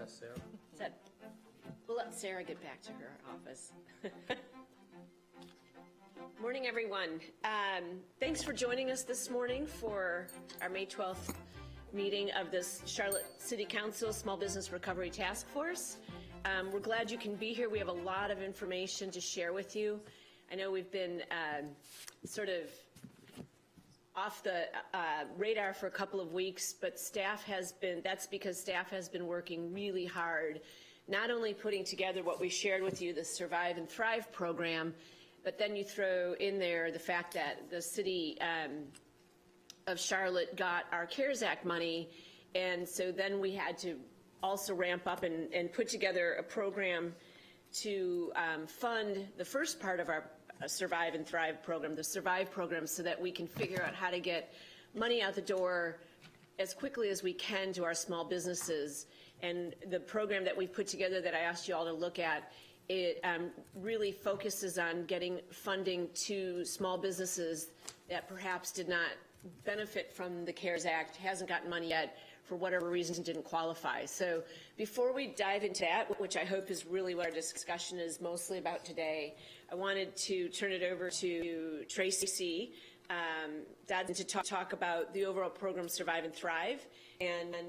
ask Sarah? We'll let Sarah get back to her office. Morning, everyone. Thanks for joining us this morning for our May 12th meeting of this Charlotte City Council Small Business Recovery Task Force. We're glad you can be here. We have a lot of information to share with you. I know we've been sort of off the radar for a couple of weeks, but that's because staff has been working really hard, not only putting together what we shared with you, the Survive and Thrive program, but then you throw in there the fact that the city of Charlotte got our CARES Act money, and so then we had to also ramp up and put together a program to fund the first part of our Survive and Thrive program, the Survive program, so that we can figure out how to get money out the door as quickly as we can to our small businesses. And the program that we've put together that I asked you all to look at, it really focuses on getting funding to small businesses that perhaps did not benefit from the CARES Act, hasn't gotten money yet, for whatever reason didn't qualify. So before we dive into that, which I hope is really what our discussion is mostly about today, I wanted to turn it over to Tracy to talk about the overall program Survive and Thrive. And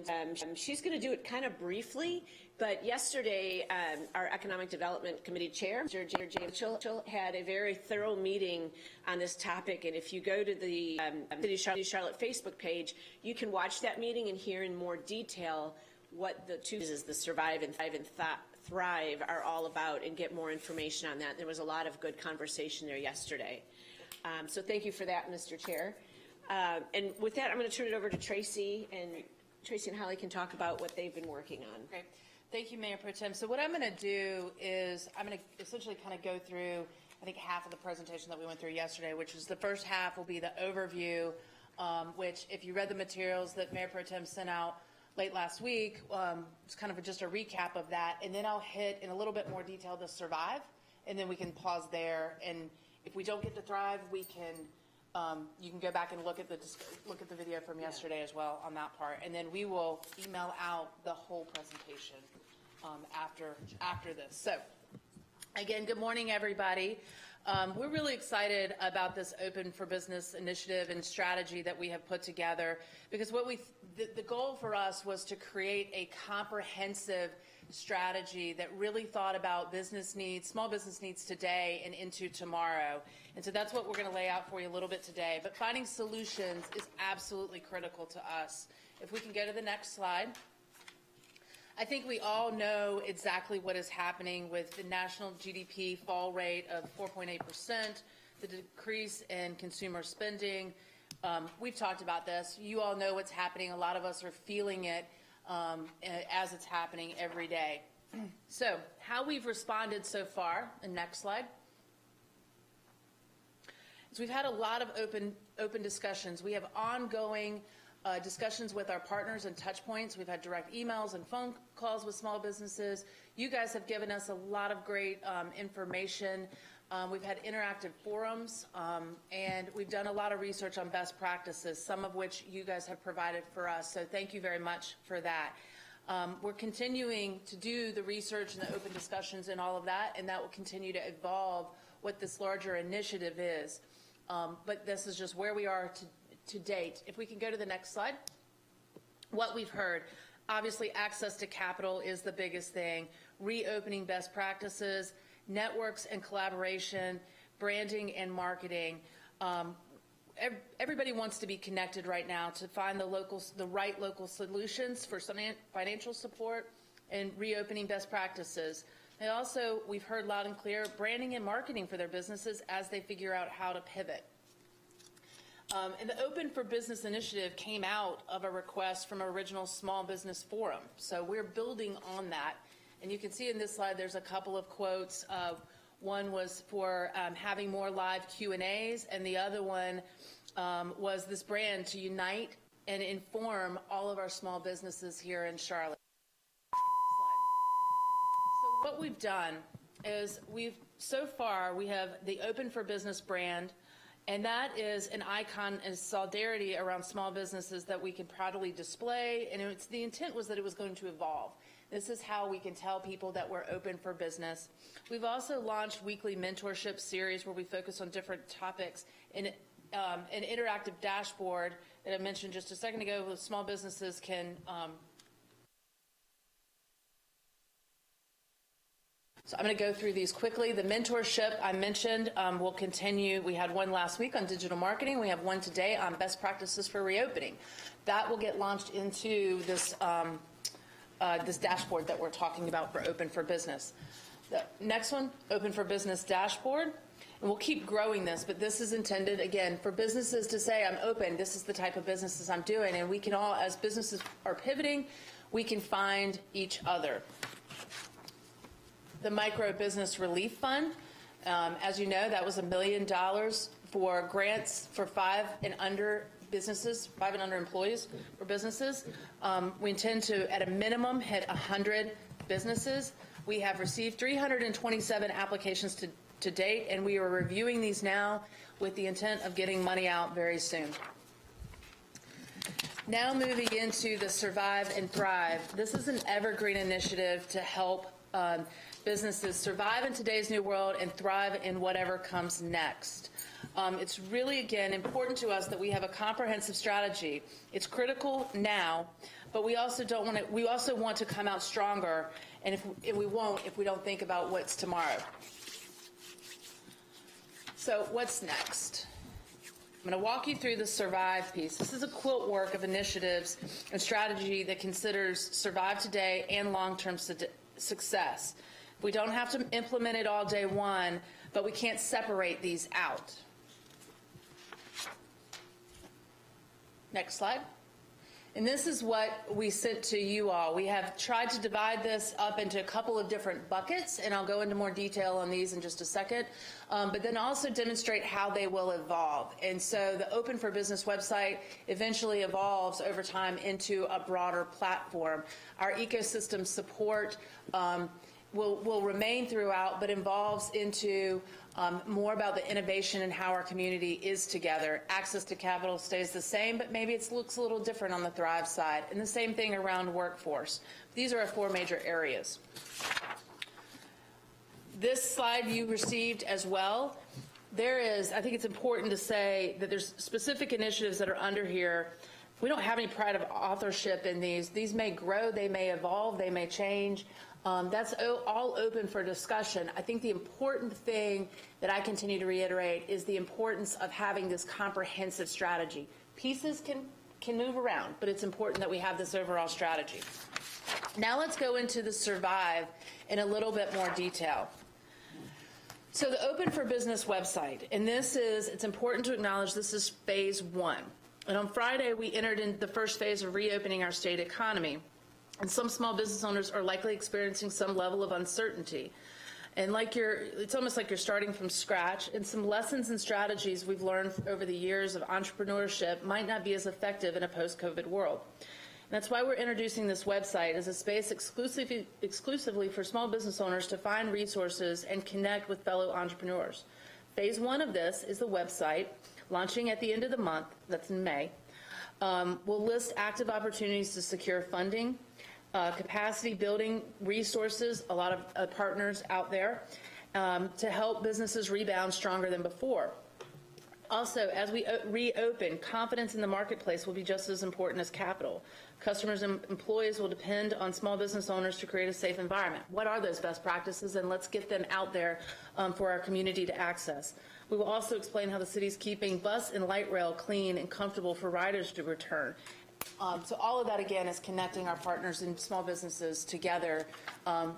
she's going to do it kind of briefly, but yesterday our Economic Development Committee Chair, James Mitchell, had a very thorough meeting on this topic. And if you go to the City Charlotte Facebook page, you can watch that meeting and hear in more detail what the two is, the Survive and Thrive are all about, and get more information on that. There was a lot of good conversation there yesterday. So thank you for that, Mr. Chair. And with that, I'm going to turn it over to Tracy, and Tracy and Holly can talk about what they've been working on. Great. Thank you, Mayor Pro Tem. So what I'm going to do is I'm going to essentially kind of go through, I think, half of the presentation that we went through yesterday, which is the first half will be the overview, which if you read the materials that Mayor Pro Tem sent out late last week, it's kind of just a recap of that. And then I'll hit in a little bit more detail the Survive, and then we can pause there. And if we don't get to Thrive, we can you can go back and look at the video from yesterday as well on that part, and then we will email out the whole presentation after this. So, again, good morning, everybody. We're really excited about this Open for Business initiative and strategy that we have put together, because the goal for us was to create a comprehensive strategy that really thought about business needs, small business needs today and into tomorrow. And so that's what we're going to lay out for you a little bit today. But finding solutions is absolutely critical to us. If we can go to the next slide. I think we all know exactly what is happening with the national GDP fall rate of 4.8%, the decrease in consumer spending. We've talked about this. You all know what's happening. A lot of us are feeling it as it's happening every day. So how we've responded so far, the next slide. So we've had a lot of open discussions. We have ongoing discussions with our partners and touch points. We've had direct emails and phone calls with small businesses. You guys have given us a lot of great information. We've had interactive forums, and we've done a lot of research on best practices, some of which you guys have provided for us. So thank you very much for that. We're continuing to do the research and the open discussions and all of that, and that will continue to evolve what this larger initiative is. But this is just where we are to date. If we can go to the next slide. What we've heard, obviously access to capital is the biggest thing, reopening best practices, networks and collaboration, branding and marketing. Everybody wants to be connected right now to find the right local solutions for some financial support and reopening best practices. And also, we've heard loud and clear, branding and marketing for their businesses as they figure out how to pivot. And the Open for Business initiative came out of a request from Original Small Business Forum. So we're building on that. And you can see in this slide there's a couple of quotes. One was for having more live Q&As, and the other one was this brand to unite and inform all of our small businesses here in Charlotte. So what we've done is so far we have the Open for Business brand, and that is an icon and solidarity around small businesses that we can proudly display, and the intent was that it was going to evolve. This is how we can tell people that we're open for business. We've also launched weekly mentorship series where we focus on different topics in an interactive dashboard that I mentioned just a second ago where small businesses can so I'm going to go through these quickly. The mentorship I mentioned will continue. We had one last week on digital marketing. We have one today on best practices for reopening. That will get launched into this this dashboard that we're talking about for Open for Business. The next one, Open for Business dashboard. And we'll keep growing this, but this is intended, again, for businesses to say, I'm open, this is the type of businesses I'm doing, and we can all, as businesses are pivoting, we can find each other. The Micro Business Relief Fund, as you know, that was $1 million for grants for 5 and under businesses, 5 and under employees for businesses. We intend to, at a minimum, hit 100 businesses. We have received 327 applications to date, and we are reviewing these now with the intent of getting money out very soon. Now moving into the Survive and Thrive. This is an evergreen initiative to help businesses survive in today's new world and thrive in whatever comes next. It's really, again, important to us that we have a comprehensive strategy. It's critical now, but we also want to come out stronger, and we won't if we don't think about what's tomorrow. So what's next? I'm going to walk you through the Survive piece. This is a quilt work of initiatives and strategy that considers survive today and long-term success. We don't have to implement it all day one, but we can't separate these out. Next slide. And this is what we sent to you all. We have tried to divide this up into a couple of different buckets, and I'll go into more detail on these in just a second, but then also demonstrate how they will evolve. And so the Open for Business website eventually evolves over time into a broader platform. Our ecosystem support will remain throughout, but evolves into more about the innovation and how our community is together. Access to capital stays the same, but maybe it looks a little different on the Thrive side. And the same thing around workforce. These are our 4 major areas. This slide you received as well. I think it's important to say that there's specific initiatives that are under here. We don't have any pride of authorship in these. These may grow, they may evolve, they may change. That's all open for discussion. I think the important thing that I continue to reiterate is the importance of having this comprehensive strategy. Pieces can move around, but it's important that we have this overall strategy. Now let's go into the Survive in a little bit more detail. So the Open for Business website, and it's important to acknowledge this is phase 1. And on Friday, we entered into the first phase of reopening our state economy. And some small business owners are likely experiencing some level of uncertainty. And it's almost like you're starting from scratch. And some lessons and strategies we've learned over the years of entrepreneurship might not be as effective in a post-COVID world. And that's why we're introducing this website as a space exclusively for small business owners to find resources and connect with fellow entrepreneurs. Phase 1 of this is the website, launching at the end of the month, that's in May. We'll list active opportunities to secure funding, capacity building resources, a lot of partners out there, to help businesses rebound stronger than before. Also, as we reopen, confidence in the marketplace will be just as important as capital. Customers and employees will depend on small business owners to create a safe environment. What are those best practices? And let's get them out there for our community to access. We will also explain how the city's keeping bus and light rail clean and comfortable for riders to return. So all of that, again, is connecting our partners and small businesses together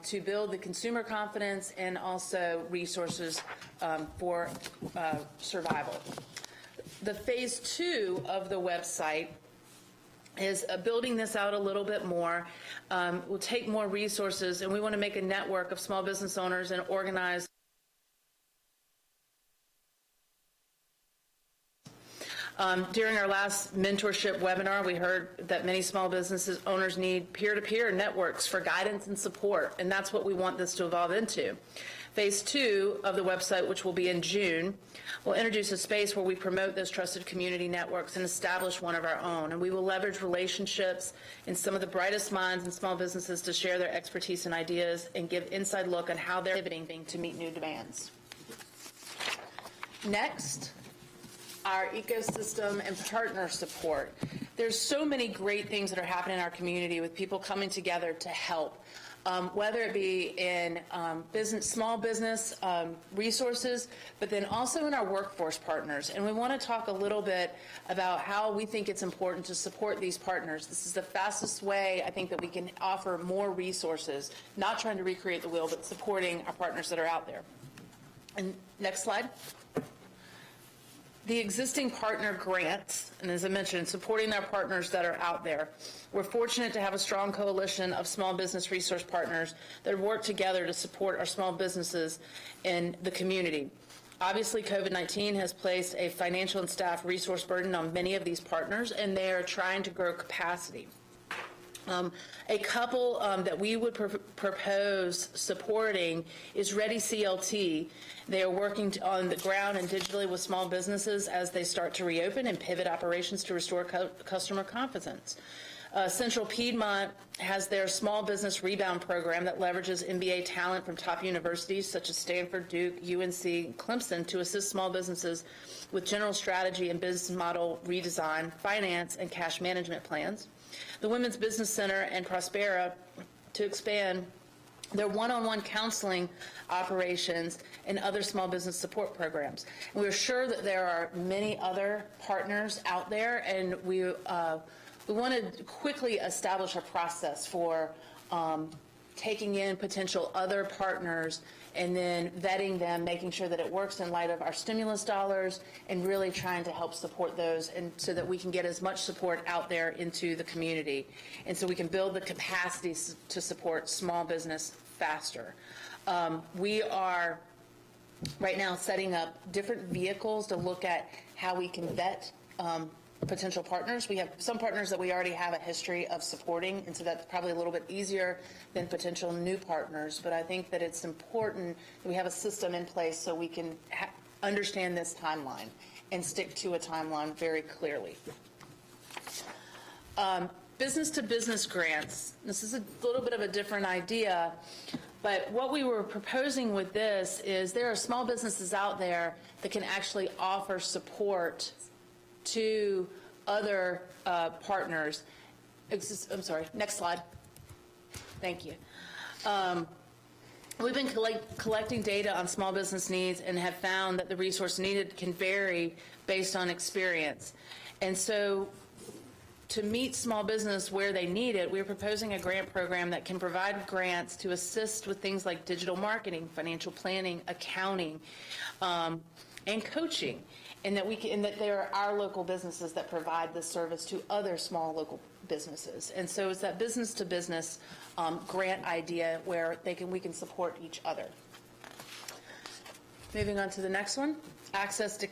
to build the consumer confidence and also resources for survival. The phase 2 of the website is building this out a little bit more. We'll take more resources, and we want to make a network of small business owners and organize during our last mentorship webinar, we heard that many small businesses owners need peer-to-peer networks for guidance and support, and that's what we want this to evolve into. Phase 2 of the website, which will be in June, will introduce a space where we promote those trusted community networks and establish one of our own. And we will leverage relationships in some of the brightest minds in small businesses to share their expertise and ideas and give inside look on how they're pivoting to meet new demands. Next, our ecosystem and partner support. There's so many great things that are happening in our community with people coming together to help. Whether it be in small business resources, but then also in our workforce partners. And we want to talk a little bit about how we think it's important to support these partners. This is the fastest way, I think, that we can offer more resources, not trying to recreate the wheel, but supporting our partners that are out there. And next slide. The existing partner grants, and as I mentioned, supporting our partners that are out there. We're fortunate to have a strong coalition of small business resource partners that work together to support our small businesses in the community. Obviously, COVID-19 has placed a financial and staff resource burden on many of these partners, and they are trying to grow capacity. A couple that we would propose supporting is Ready CLT. They are working on the ground and digitally with small businesses as they start to reopen and pivot operations to restore customer confidence. Central Piedmont has their small business rebound program that leverages MBA talent from top universities such as Stanford, Duke, UNC, and Clemson to assist small businesses with general strategy and business model redesign, finance, and cash management plans. The Women's Business Center and Prospera to expand their one-on-one counseling operations and other small business support programs. And we're sure that there are many other partners out there, and we want to quickly establish a process for taking in potential other partners and then vetting them, making sure that it works in light of our stimulus dollars, and really trying to help support those, and so that we can get as much support out there into the community, and so we can build the capacity to support small business faster. We are right now setting up different vehicles to look at how we can vet potential partners. We have some partners that we already have a history of supporting, and so that's probably a little bit easier than potential new partners. But I think that it's important that we have a system in place so we can understand this timeline and stick to a timeline very clearly. Business-to-business grants. This is a little bit of a different idea, but what we were proposing with this is there are small businesses out there that can actually offer support to other partners. I'm sorry, next slide. Thank you. We've been collecting data on small business needs and have found that the resource needed can vary based on experience. And so to meet small business where they need it, we're proposing a grant program that can provide grants to assist with things like digital marketing, financial planning, accounting, and coaching. And that there are our local businesses that provide this service to other small local businesses. And so it's that business-to-business grant idea where we can support each other. Moving on to the next one, access to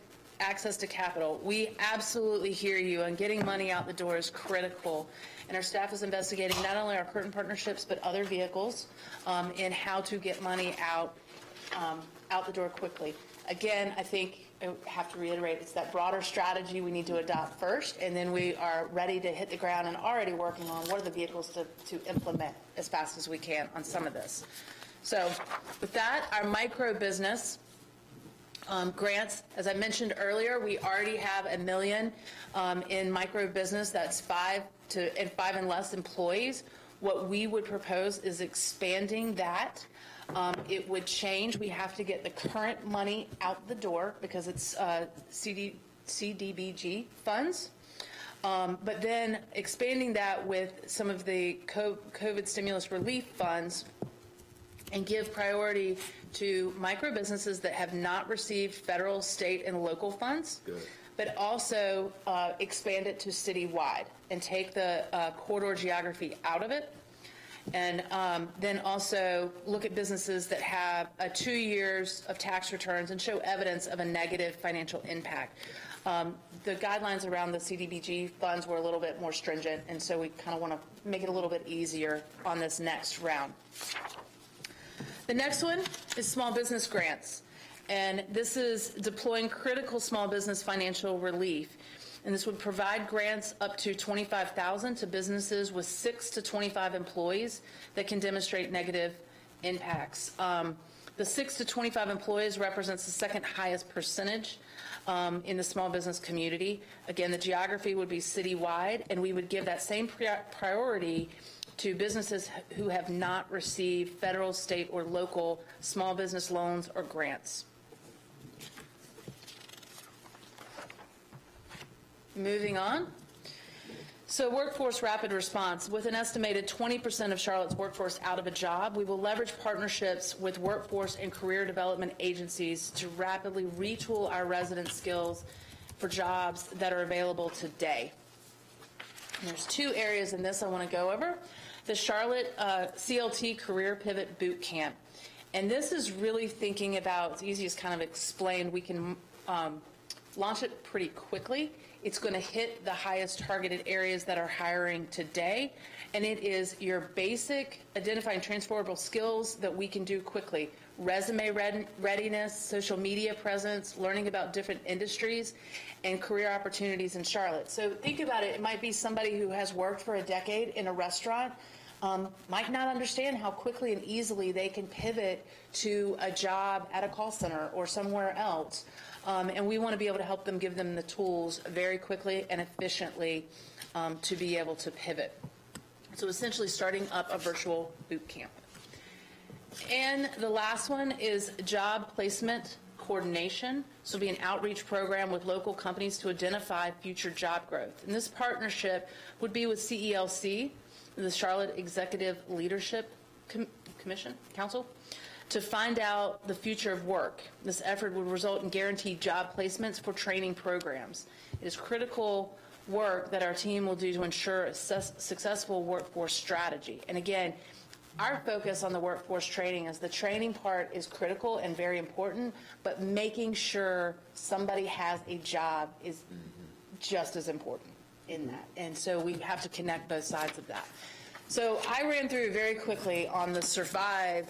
capital. We absolutely hear you, and getting money out the door is critical. And our staff is investigating not only our current partnerships but other vehicles in how to get money out the door quickly. Again, I think I have to reiterate, it's that broader strategy we need to adopt first, and then we are ready to hit the ground and already working on what are the vehicles to implement as fast as we can on some of this. So with that, our micro business grants, as I mentioned earlier, we already have $1 million in micro business. That's 5 and less employees. What we would propose is expanding that. It would change. We have to get the current money out the door because it's CDBG funds. But then expanding that with some of the COVID stimulus relief funds, and give priority to micro businesses that have not received federal, state, and local funds. Good. But also expand it to citywide and take the corridor geography out of it. And then also look at businesses that have 2 years of tax returns and show evidence of a negative financial impact. The guidelines around the CDBG funds were a little bit more stringent, and so we kind of want to make it a little bit easier on this next round. The next one is small business grants. And this is deploying critical small business financial relief. And this would provide grants up to $25,000 to businesses with 6 to 25 employees that can demonstrate negative impacts. The 6 to 25 employees represents the second highest percentage in the small business community. Again, the geography would be citywide, and we would give that same priority to businesses who have not received federal, state, or local small business loans or grants. Moving on. So workforce rapid response. With an estimated 20% of Charlotte's workforce out of a job, we will leverage partnerships with workforce and career development agencies to rapidly retool our resident skills for jobs that are available today. And there's 2 areas in this I want to go over. The Charlotte CLT Career Pivot Boot Camp. And this is really thinking about, it's easy to kind of explain, we can launch it pretty quickly. It's going to hit the highest targeted areas that are hiring today, and it is your basic identifying transferable skills that we can do quickly. Resume readiness, social media presence, learning about different industries, and career opportunities in Charlotte. So think about it. It might be somebody who has worked for a decade in a restaurant, might not understand how quickly and easily they can pivot to a job at a call center or somewhere else. And we want to be able to help them, give them the tools very quickly and efficiently to be able to pivot. So essentially starting up a virtual boot camp. And the last one is job placement coordination. So it'll be an outreach program with local companies to identify future job growth. And this partnership would be with CELC, the Charlotte Executive Leadership Council, to find out the future of work. This effort would result in guaranteed job placements for training programs. It is critical work that our team will do to ensure a successful workforce strategy. And again, our focus on the workforce training is the training part is critical and very important, but making sure somebody has a job is just as important in that. And so we have to connect both sides of that. So I ran through very quickly on the survive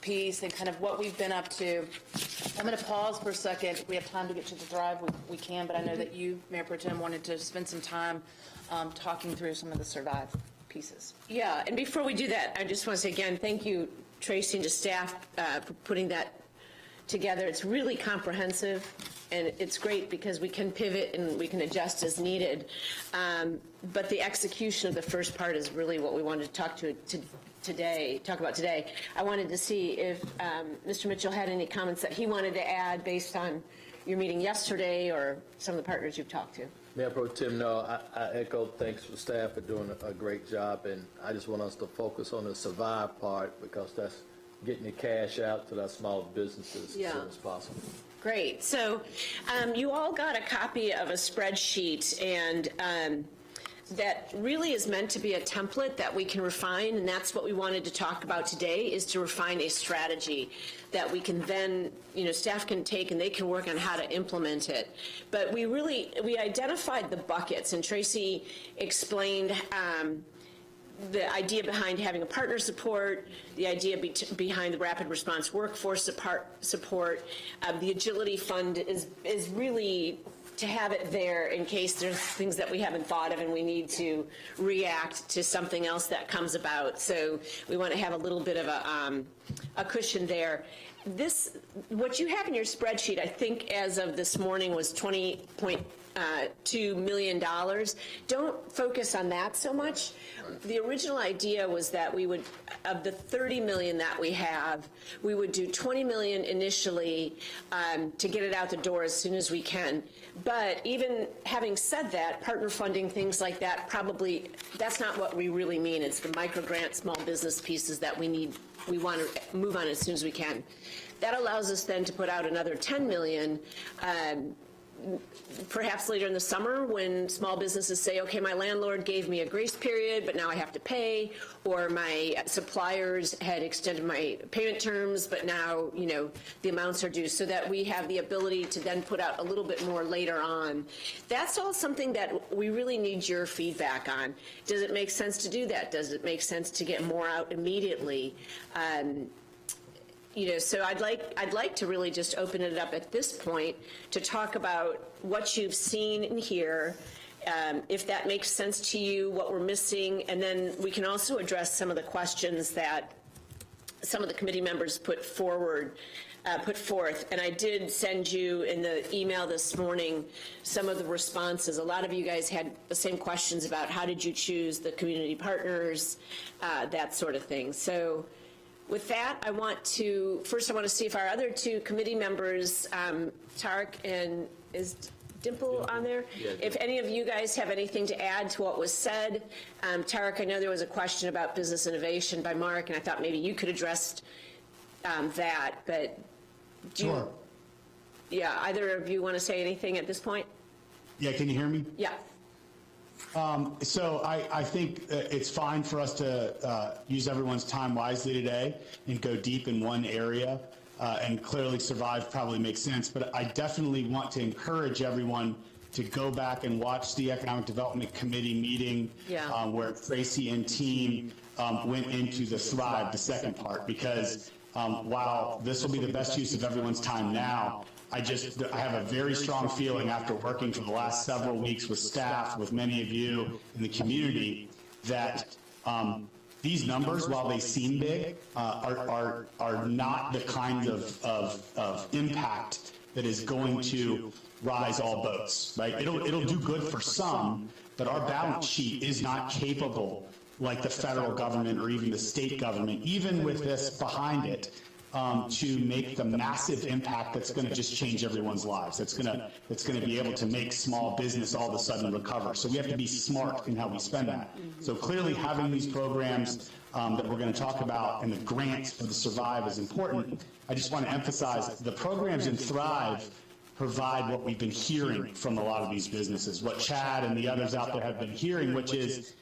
piece and kind of what we've been up to. I'm going to pause for a second. If we have time to get to the drive, we can, but I know that you, Mayor Pro Tem, wanted to spend some time talking through some of the survive pieces. Yeah, and before we do that, I just want to say again, thank you, Tracy, and to staff for putting that together. It's really comprehensive, and it's great because we can pivot and we can adjust as needed. But the execution of the first part is really what we wanted to talk about today. I wanted to see if Mr. Mitchell had any comments that he wanted to add based on your meeting yesterday or some of the partners you've talked to. Mayor Pro Tem, no, I echo thanks for staff for doing a great job, and I just want us to focus on the survive part because that's getting the cash out to the small businesses as soon as possible. Great. So you all got a copy of a spreadsheet, and that really is meant to be a template that we can refine, and that's what we wanted to talk about today, is to refine a strategy that we can then, staff can take and they can work on how to implement it. But we identified the buckets, and Tracy explained the idea behind having a partner support, the idea behind the rapid response workforce support. The agility fund is really to have it there in case there's things that we haven't thought of and we need to react to something else that comes about. So we want to have a little bit of a cushion there. What you have in your spreadsheet, I think as of this morning, was $20.2 million. Don't focus on that so much. The original idea was that we would, of the $30 million that we have, we would do $20 million initially to get it out the door as soon as we can. But even having said that, partner funding, things like that, probably, that's not what we really mean. It's the micro grant, small business pieces that we want to move on as soon as we can. That allows us then to put out another $10 million perhaps later in the summer when small businesses say, okay, my landlord gave me a grace period, but now I have to pay, or my suppliers had extended my payment terms, but now, the amounts are due, so that we have the ability to then put out a little bit more later on. That's all something that we really need your feedback on. Does it make sense to do that? Does it make sense to get more out immediately? so I'd like to really just open it up at this point to talk about what you've seen and hear, if that makes sense to you, what we're missing, and then we can also address some of the questions that some of the committee members put forth. And I did send you in the email this morning some of the responses. A lot of you guys had the same questions about how did you choose the community partners, that sort of thing. So with that, I want to see if our other two committee members, Tarek and is Dimple on there? Yeah, if any of you guys have anything to add to what was said. Tarek, I know there was a question about business innovation by Mark, and I thought maybe you could address that, but Sure. Yeah, either of you want to say anything at this point? Yeah, can you hear me? Yeah. So I think it's fine for us to use everyone's time wisely today and go deep in one area, and clearly Survive probably makes sense, but I definitely want to encourage everyone to go back and watch the Economic Development Committee meeting, where Tracy and team went into the Thrive, the second part, because while this will be the best use of everyone's time now, I have a very strong feeling after working for the last several weeks with staff, with many of you in the community, that these numbers, while they seem big, are not the kind of impact that is going to rise all boats, right? It'll do good for some, but our balance sheet is not capable, like the federal government or even the state government, even with this behind it, to make the massive impact that's going to just change everyone's lives. That's going to be able to make small business all of a sudden recover. So we have to be smart in how we spend that. So clearly having these programs that we're going to talk about and the grants for the Survive is important. I just want to emphasize the programs in Thrive provide what we've been hearing from a lot of these businesses, what Chad and the others out there have been hearing, which is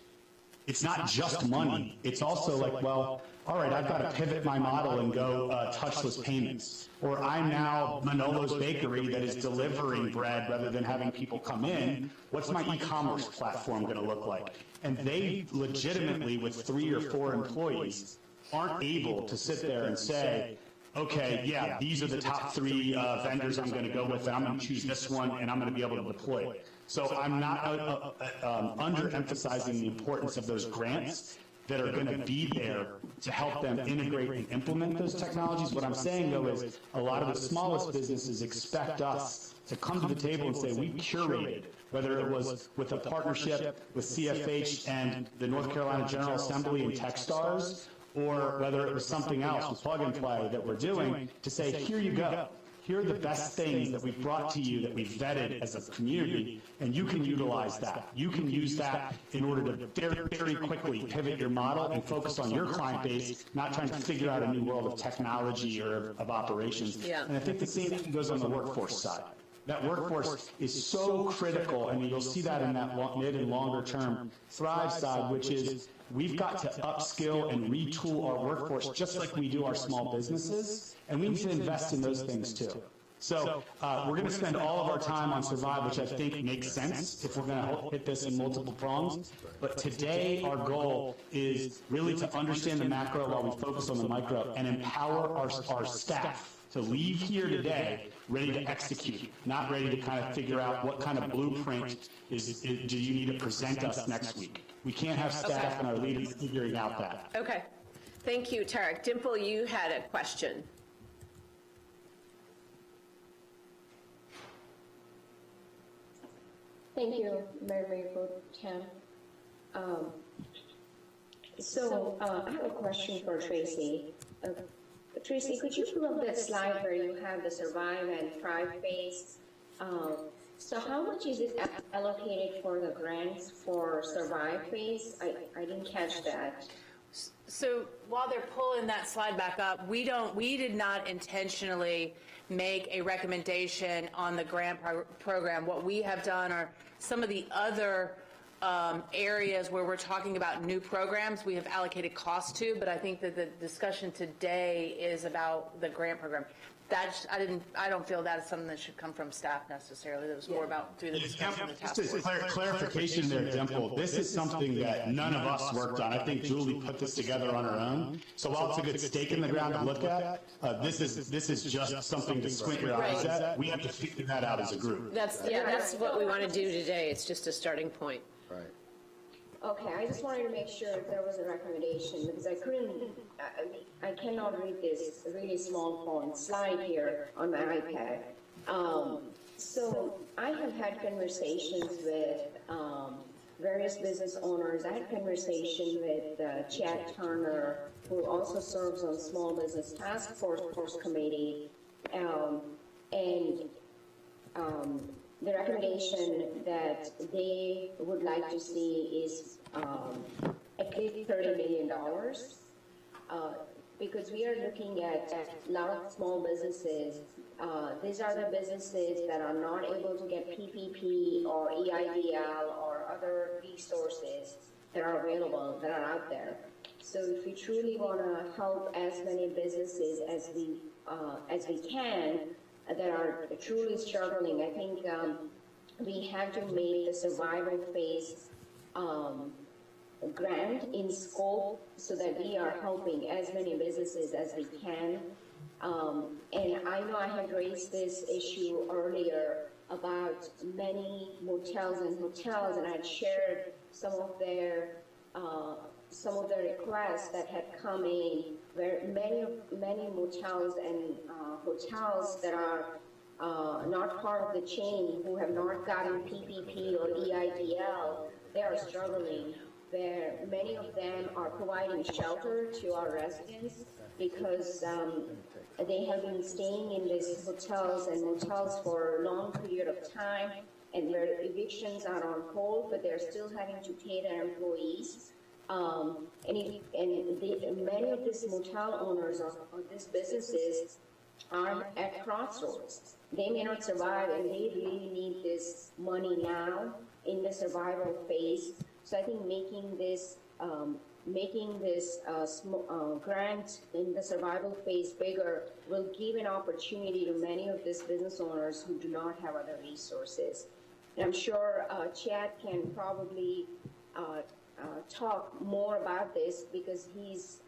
it's not just money. It's also like, well, all right, I've got to pivot my model and go touchless payments. Or I'm now Manolo's Bakery that is delivering bread rather than having people come in. What's my e-commerce platform going to look like? And they legitimately, with 3 or 4 employees, aren't able to sit there and say, okay, yeah, these are the top 3 vendors I'm going to go with, and I'm going to choose this one, and I'm going to be able to deploy it. So I'm not underemphasizing the importance of those grants that are going to be there to help them integrate and implement those technologies. What I'm saying, though, is a lot of the smallest businesses expect us to come to the table and say we curated, whether it was with a partnership with CFH and the North Carolina General Assembly and Techstars, or whether it was something else with Plug and Play that we're doing, to say, here you go. Here are the best things that we've brought to you that we've vetted as a community, and you can utilize that. You can use that in order to very, very quickly pivot your model and focus on your client base, not trying to figure out a new world of technology or of operations. Yeah. And I think the same thing goes on the workforce side. That workforce is so critical, and you'll see that in that mid and longer term Thrive side, which is we've got to upskill and retool our workforce just like we do our small businesses, and we need to invest in those things too. So we're going to spend all of our time on Survive, which I think makes sense if we're going to hit this in multiple prongs. But today our goal is really to understand the macro while we focus on the micro and empower our staff to leave here today ready to execute, not ready to kind of figure out what kind of blueprint do you need to present us next week. We can't have staff and our leaders figuring out that. Okay. Thank you, Tarek. Dimple, you had a question. Thank you, Mary Pro Tem. I have a question for Tracy. Tracy, could you pull up that slide where you have the Survive and Thrive phase? So how much is it allocated for the grants for Survive phase? I didn't catch that. So while they're pulling that slide back up, we did not intentionally make a recommendation on the grant program. What we have done are some of the other areas where we're talking about new programs we have allocated costs to, but I think that the discussion today is about the grant program. I don't feel that's something that should come from staff necessarily. That was more about through the discussion of the task Just a force. clarification there, Dimple. This is something that none of us worked on. I think Julie put this together on her own. So while it's a good stake in the ground to look at, this is just something to squint your eyes at. We have to figure that out as a group. That's what we want to do today. It's just a starting point. Right. Okay, I just wanted to make sure if there was a recommendation, because I cannot read this really small font slide here on my iPad. So I have had conversations with various business owners. I had a conversation with Chad Turner, who also serves on Small Business Task Force Committee, the recommendation that they would like to see is at least $30 million, because we are looking at a lot of small businesses. These are the businesses that are not able to get PPP or EIDL or other resources that are available, that are out there. So if we truly want to help as many businesses as we can, that are truly struggling, I think we have to make the survival phase grand in scope so that we are helping as many businesses as we can. And I know I had raised this issue earlier about many motels, and I'd shared some of their requests that had come in, where many motels and hotels that are not part of the chain, who have not gotten PPP or EIDL, they are struggling. Where many of them are providing shelter to our residents because they have been staying in these hotels and motels for a long period of time, and where evictions are on hold, but they're still having to pay their employees. Many of these motel owners or these businesses are at crossroads. They may not survive, and they really need this money now in the survival phase. So I think making this grant in the survival phase bigger will give an opportunity to many of these business owners who do not have other resources. And I'm sure Chad can probably talk more about this, because he's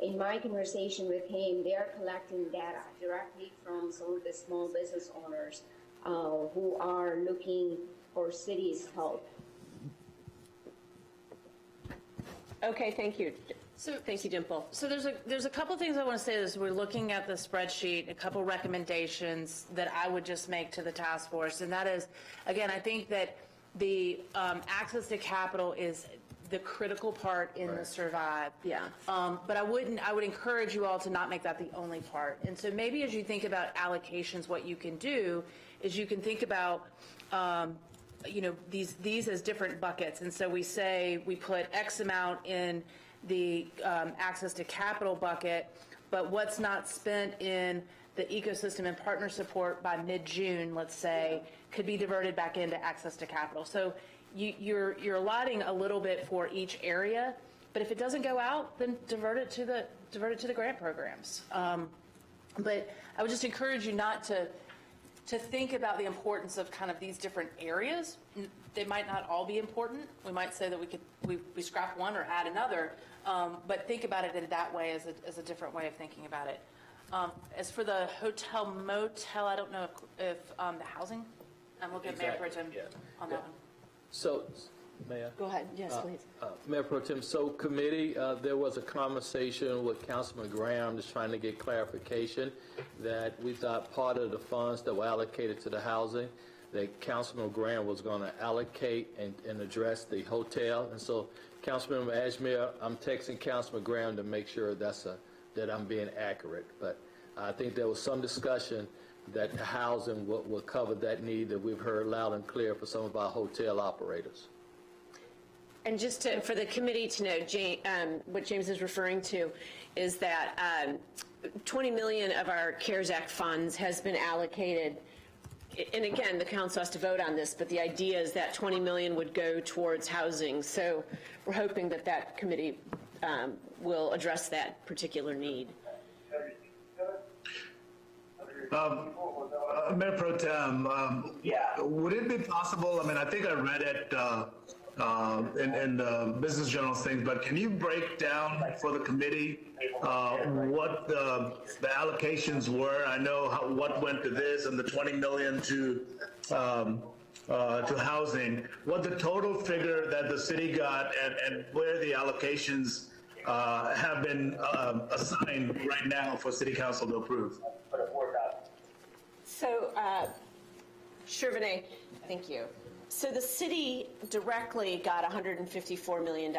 in my conversation with him, they are collecting data directly from some of the small business owners who are looking for city's help. Okay, thank you. Thank you, Dimple. So there's a couple things I want to say as we're looking at the spreadsheet, a couple recommendations that I would just make to the task force. And that is, again, I think that the access to capital is the critical part in the survive. Yeah. But I would encourage you all to not make that the only part. And so maybe as you think about allocations, what you can do is you can think about these as different buckets. And so we say we put X amount in the access to capital bucket, but what's not spent in the ecosystem and partner support by mid-June, let's say, could be diverted back into access to capital. So you're allotting a little bit for each area, but if it doesn't go out, then divert it to the grant programs. But I would just encourage you not to think about the importance of kind of these different areas. They might not all be important. We might say that we scrap one or add another, but think about it in that way as a different way of thinking about it. As for the hotel motel, I don't know if the housing, I'm looking at Mayor Pro Tem on that one. So, Mayor? Go ahead. Yes, please. Mayor Pro Tem, so committee, there was a conversation with Councilman Graham just trying to get clarification that we thought part of the funds that were allocated to the housing, that Councilman Graham was going to allocate and address the hotel. And so, Councilman Ashmere, I'm texting Councilman Graham to make sure that I'm being accurate. But I think there was some discussion that the housing will cover that need that we've heard loud and clear for some of our hotel operators. And just for the committee to know, what James is referring to is that $20 million of our CARES Act funds has been allocated. And again, the council has to vote on this, but the idea is that $20 million would go towards housing. So we're hoping that committee will address that particular need. Mayor Pro Tem, would it be possible, I mean, I think I read it in the Business Journal things, but can you break down for the committee what the allocations were? I know what went to this and the 20 million to housing. What the total figure that the city got and where the allocations have been assigned right now for City Council to approve? So, sure, Vinay, thank you. So the city directly got $154 million.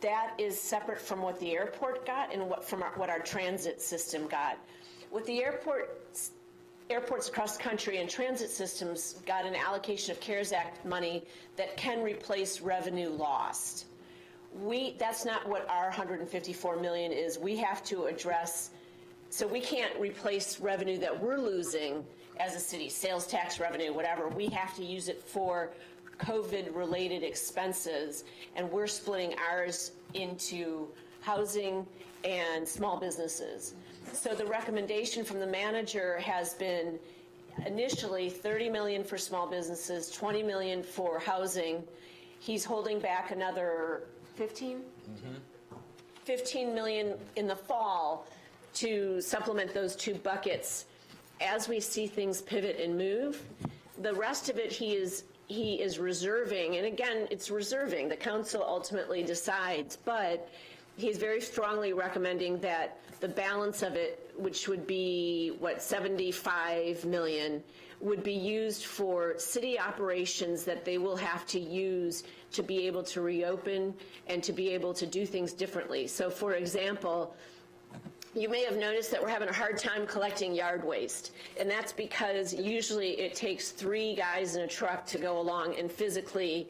That is separate from what the airport got and what our transit system got. With the airports across the country and transit systems got an allocation of CARES Act money that can replace revenue lost. That's not what our $154 million is. We have to address, so we can't replace revenue that we're losing as a city, sales tax revenue, whatever. We have to use it for COVID-related expenses, and we're splitting ours into housing and small businesses. So the recommendation from the manager has been initially $30 million for small businesses, $20 million for housing. He's holding back another 15 million in the fall to supplement those two buckets as we see things pivot and move. The rest of it he is reserving, and again, it's reserving. The council ultimately decides, but he's very strongly recommending that the balance of it, which would be, 75 million, would be used for city operations that they will have to use to be able to reopen and to be able to do things differently. So, for example, you may have noticed that we're having a hard time collecting yard waste, and that's because usually it takes 3 guys in a truck to go along and physically,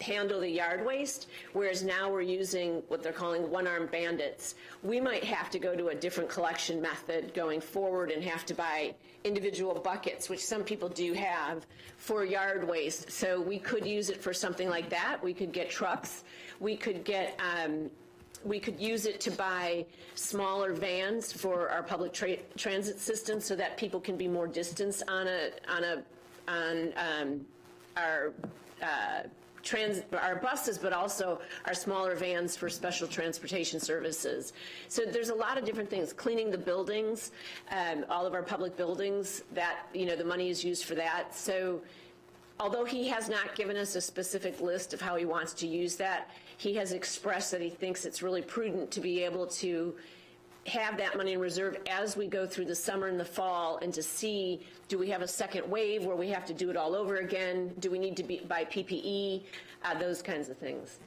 handle the yard waste, whereas now we're using what they're calling one-armed bandits. We might have to go to a different collection method going forward and have to buy individual buckets, which some people do have, for yard waste. So we could use it for something like that. We could get trucks. We could use it to buy smaller vans for our public transit system so that people can be more distance on our buses, but also our smaller vans for special transportation services. So there's a lot of different things. Cleaning the buildings, all of our public buildings, that, the money is used for that. So although he has not given us a specific list of how he wants to use that, he has expressed that he thinks it's really prudent to be able to have that money in reserve as we go through the summer and the fall, and to see, do we have a second wave where we have to do it all over again? Do we need to buy PPE? Those kinds of things.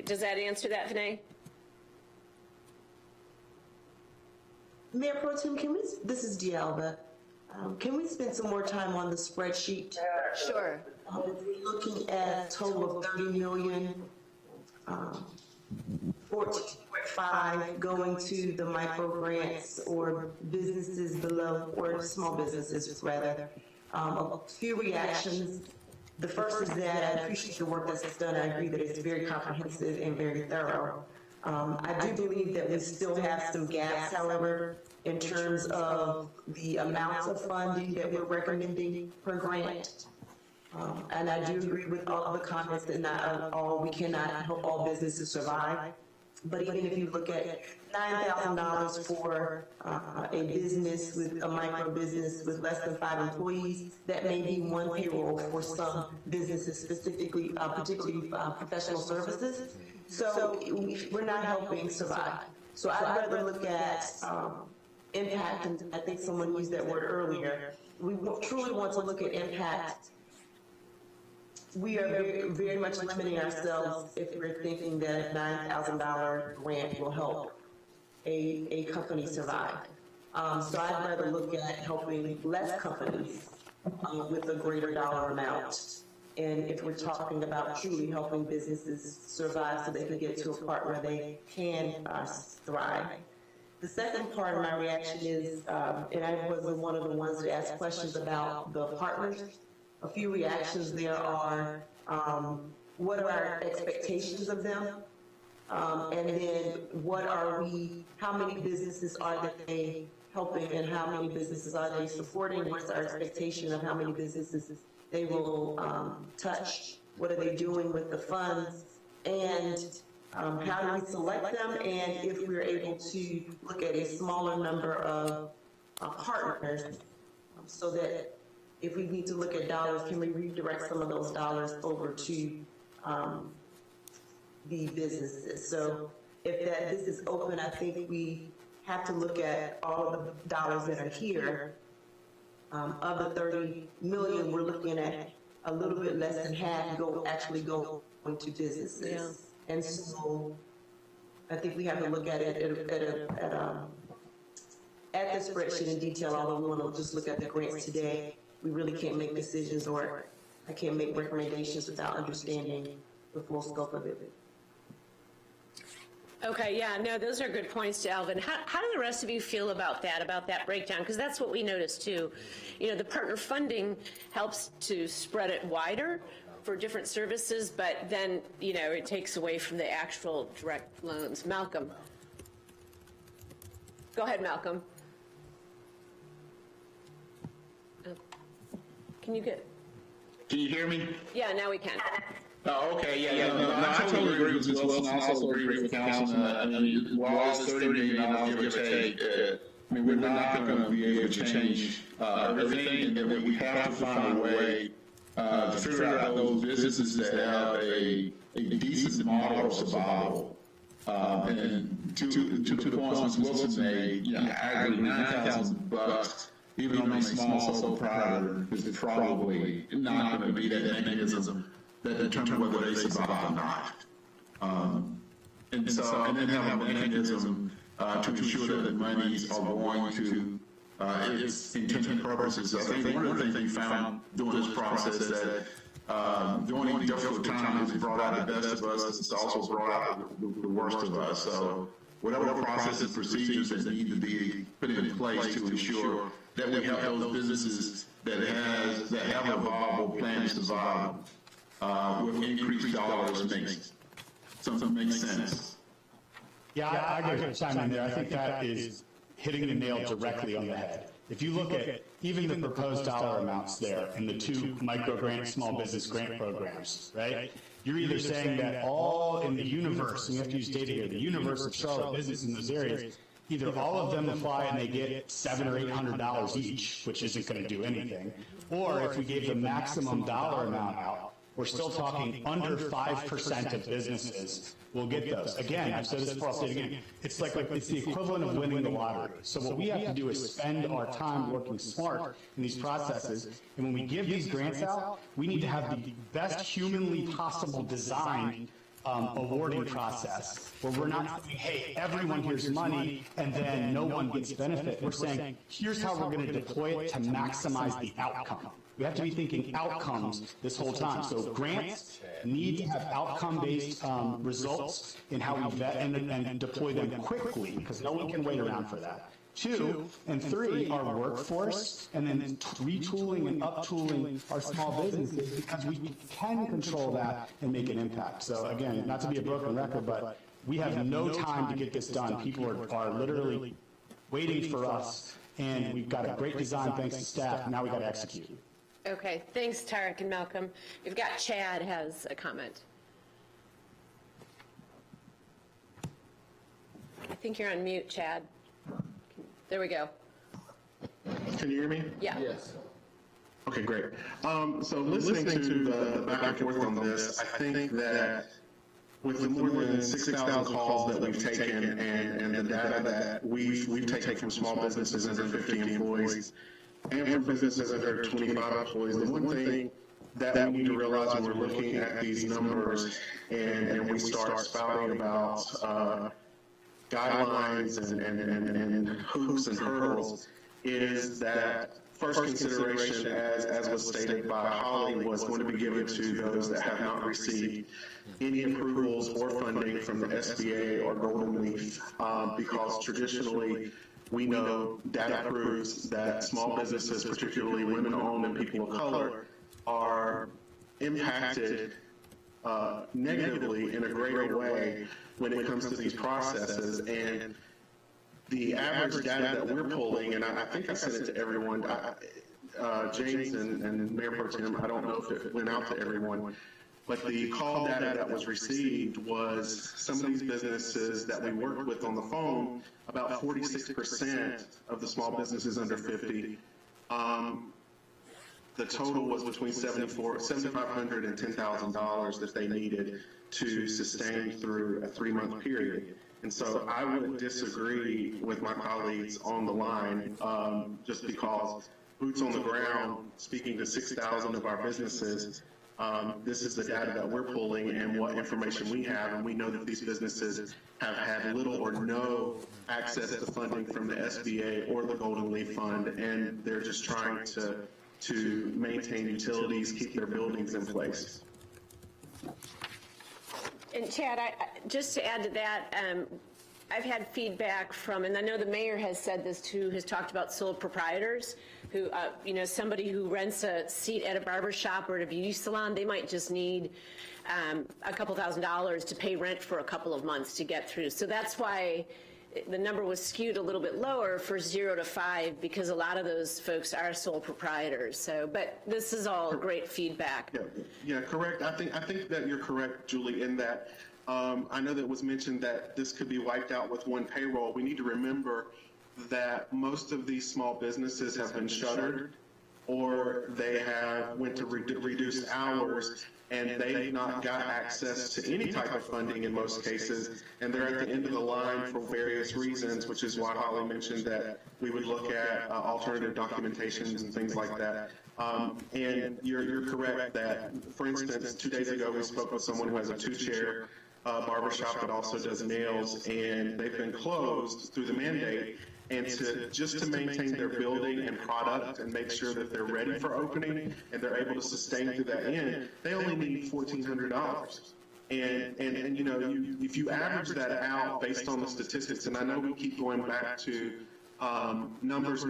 Does that answer that, Vinay? Mayor Pro Tem, this is D'Alba. Can we spend some more time on the spreadsheet? Sure. We're looking at a total of 30 million, 14.5 going to the micro grants or businesses below, or small businesses rather. A few reactions. The first is that I appreciate the work that's done. I agree that it's very comprehensive and very thorough. I do believe that we still have some gaps, however, in terms of the amounts of funding that we're recommending per grant. And I do agree with all of the comments that we cannot help all businesses survive. But even if you look at $9,000 for a business, with a micro business with less than 5 employees, that may be one payroll for some businesses, specifically, particularly professional services. So we're not helping survive. So I'd rather look at impact, and I think someone used that word earlier. We truly want to look at impact. We are very, very much limiting ourselves if we're thinking that a $9,000 grant will help a company survive. So I'd rather look at helping less companies with a greater dollar amount. And if we're talking about truly helping businesses survive so they can get to a part where they can thrive. The second part of my reaction is, and I was one of the ones that asked questions about the partners. A few reactions there are, what are our expectations of them? And then how many businesses are they helping and how many businesses are they supporting? What's our expectation of how many businesses they will touch? What are they doing with the funds? And how do we select them? And if we're able to look at a smaller number of partners, so that if we need to look at dollars, can we redirect some of those dollars over to the businesses? So if this is open, I think we have to look at all of the dollars that are here. Of the 30 million, we're looking at a little bit less than half actually go into businesses. Yeah. And so I think we have to look at it at the spreadsheet in detail, although we want to just look at the grants today. We really can't make decisions, or I can't make recommendations without understanding the full scope of it. Okay, yeah, no, those are good points, Alvin. How do the rest of you feel about that breakdown? Because that's what we noticed too. You know, the partner funding helps to spread it wider for different services, but then, you know, it takes away from the actual direct loans. Malcolm. Go ahead, Malcolm. Can you Can you hear me? Yeah, now we can. Oh, okay, yeah. No, I totally agree with Ms. Wilson. I also agree with Councilman. I mean, while it's $30 million, give or take, I mean, we're not going to be able to change everything, and we have to find a way to figure out those businesses that have a decent model of survival. And to the point Ms. Wilson made, I agree, $9,000, even on a small sole proprietor, is probably not going to be that mechanism that determine whether they survive or not. And then have a mechanism to ensure that the monies are going to its intended purposes. I think one of the things we found during this process that during difficult times, it's brought out the best of us, it's also brought out the worst of us. So whatever processes and procedures that need to be put in place to ensure that we have those businesses that have a viable plan to survive with increased dollars makes sense. Yeah, I got to chime in there. I think that is hitting the nail directly on the head. If you look at even the proposed dollar amounts there in the two micro grant, small business grant programs, right? You're either saying that all in the universe, and you have to use data here, the universe of Charlotte business in those areas, either all of them apply and they get $700 or $800 each, which isn't going to do anything, or if we gave the maximum dollar amount out, we're still talking under 5% of businesses will get those. Again, I've said this before, I'll say it again. It's the equivalent of winning the lottery. So what we have to do is spend our time working smart in these processes. And when we give these grants out, we need to have the best humanly possible designed awarding process, where we're not saying, hey, everyone here's money and then no one gets benefit. We're saying, here's how we're going to deploy it to maximize the outcome. We have to be thinking outcomes this whole time. So grants need to have outcome-based results in how we vet and deploy them quickly, because no one can wait around for that. 2 and 3 are workforce, and then retooling and uptooling our small businesses, because we can control that and make an impact. So again, not to be a broken record, but we have no time to get this done. People are literally waiting for us, and we've got a great design thanks to staff. Now we've got to execute. Okay, thanks, Tarek and Malcolm. We've got Chad has a comment. I think you're on mute, Chad. There we go. Can you hear me? Yeah. Yes. Okay, great. So listening to the back and forth on this, I think that with the more than 6,000 calls that we've taken and the data that we've taken from small businesses under 50 employees and from businesses under 25 employees, the one thing that we need to realize when we're looking at these numbers and we start spouting about guidelines and hoops and hurdles is that first consideration, as was stated by Holly, was going to be given to those that have not received any approvals or funding from the SBA or Golden Leaf, because traditionally we know data proves that small businesses, particularly women-owned and people of color, are impacted negatively in a greater way when it comes to these processes. And the average data that we're pulling, and I think I sent it to everyone, James and Mayor Pro Tem, I don't know if it went out to everyone, but the call data that was received was some of these businesses that we worked with on the phone, about 46% of the small businesses under 50, the total was between $7,500 and $10,000 that they needed to sustain through a 3-month period. And so I would disagree with my colleagues on the line, just because boots on the ground, speaking to 6,000 of our businesses, this is the data that we're pulling and what information we have, and we know that these businesses have had little or no access to funding from the SBA or the Golden Leaf Fund, and they're just trying to maintain utilities, keep their buildings in place. And Chad, just to add to that, I've had feedback from, and I know the mayor has said this too, has talked about sole proprietors who, somebody who rents a seat at a barber shop or at a beauty salon, they might just need a couple $1,000s to pay rent for a couple of months to get through. So that's why the number was skewed a little bit lower for 0 to 5, because a lot of those folks are sole proprietors. So, but this is all great feedback. Yeah, correct. I think that you're correct, Julie, in that I know that it was mentioned that this could be wiped out with one payroll. We need to remember that most of these small businesses have been shuttered, or they have went to reduced hours, and they've not got access to any type of funding in most cases, and they're at the end of the line for various reasons, which is why Holly mentioned that we would look at alternative documentations and things like that. And you're correct that, for instance, 2 days ago we spoke with someone who has a 2-chair barbershop that also does nails, and they've been closed through the mandate. And just to maintain their building and product and make sure that they're ready for opening and they're able to sustain through that end, they only need $1,400. And if you average that out based on the statistics, and I know we keep going back to numbers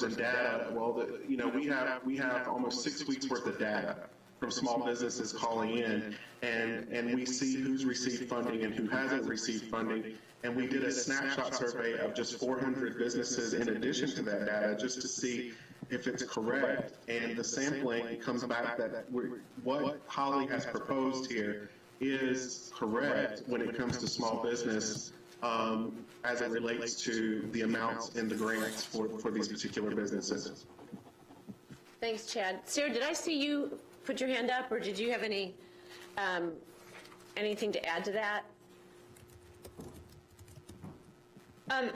and data. Well, we have almost 6 weeks worth of data from small businesses calling in, and we see who's received funding and who hasn't received funding. And we did a snapshot survey of just 400 businesses in addition to that data, just to see if it's correct. And the sampling comes back that what Holly has proposed here is correct when it comes to small business, as it relates to the amounts in the grants for these particular businesses. Thanks, Chad. Sarah, did I see you put your hand up, or did you have any anything to add to that?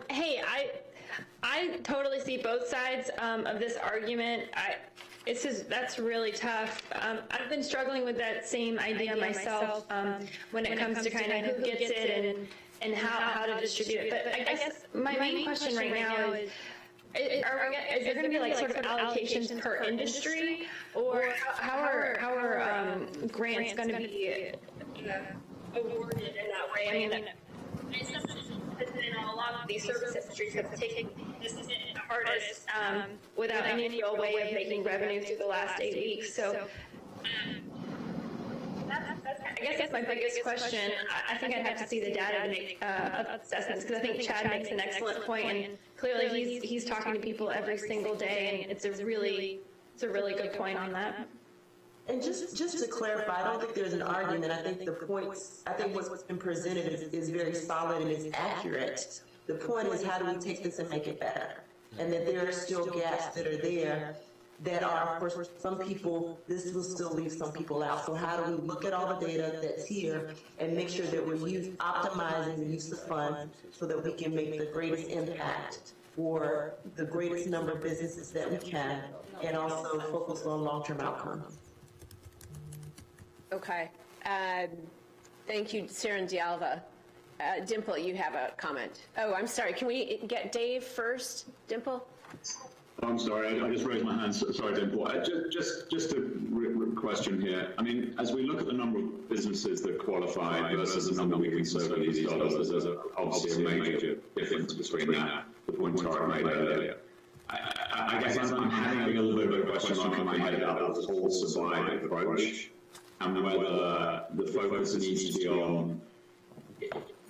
Hey, I totally see both sides of this argument. That's really tough. I've been struggling with that same idea myself when it comes to kind of who gets it and how to distribute it. But I guess my main question right now is there going to be like sort of allocations per industry, or how are grants going to be awarded in that way? I mean, a lot of these service industries have taken this the hardest without any real way of making revenue through the last 8 weeks. So I guess that's my biggest question. I think I'd have to see the data to make assessments, because I think Chad makes an excellent point, and clearly he's talking to people every single day, and it's a really good point on that. And just to clarify, I don't think there's an argument. I think what's been presented is very solid and is accurate. The point is, how do we take this and make it better? And that there are still gaps that are there that are, for some people, this will still leave some people out. So how do we look at all the data that's here and make sure that we're optimizing the use of funds so that we can make the greatest impact for the greatest number of businesses that we can, and also focus on long-term outcomes? Okay. Thank you, Sarah and D'Alva. Dimple, you have a comment. Oh, I'm sorry. Can we get Dave first? Dimple? I'm sorry, I just raised my hand. Sorry, Dimple. Just a question here. I mean, as we look at the number of businesses that qualify versus the number we can serve with these dollars, there's obviously a major difference between that, the point Tara made earlier. I guess I'm having a little bit of a question mark in my head about this whole survive approach. and whether the focus needs to be on,